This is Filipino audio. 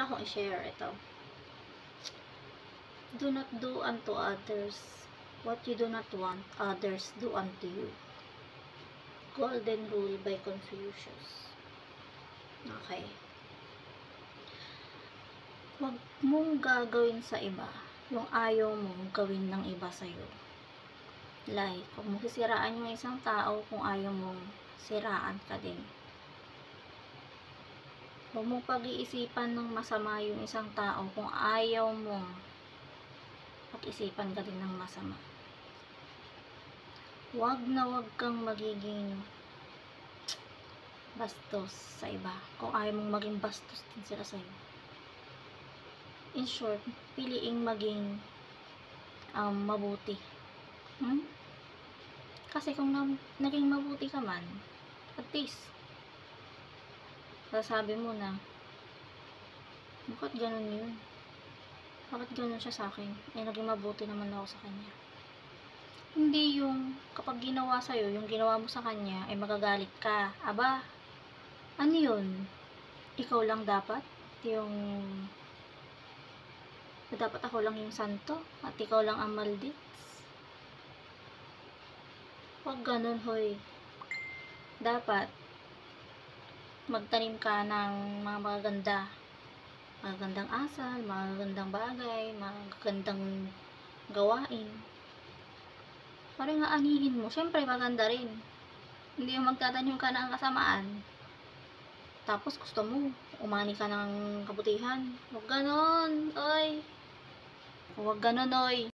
akong i-share ito. Do not do unto others what you do not want others do unto you. Golden Rule by Confucius. Okay. Huwag mong gagawin sa iba yung ayaw mong gawin ng iba sa'yo. Like, huwag mong sisiraan yung isang tao kung ayaw mong siraan ka din. Huwag mong pag-iisipan ng masama yung isang tao kung ayaw mong pag-isipan ka din ng masama. Huwag na huwag kang magiging bastos sa iba kung ayaw mong maging bastos din sila sa'yo. In short, piliing maging mabuti. Kasi kung naging mabuti ka man, at least sasabi mo na, bakit ganun yun? Bakit ganun siya sa akin? Naging mabuti naman ako sa kanya. Hindi yung kapag ginawa sa'yo, yung ginawa mo sa kanya, ay magagalit ka. Aba, ano yun? Ikaw lang dapat? Dapat ako lang yung santo? At ikaw lang ang maldits? Huwag ganun, hoy. Dapat, magtanim ka ng mga magagandang asal, magagandang bagay, magagandang gawain. Para nga anihin mo, syempre maganda rin. Hindi yung magtatanim ka ng kasamaan, tapos gusto mo, umani ka ng kabutihan. Huwag ganon, oy. Huwag ganon, oy.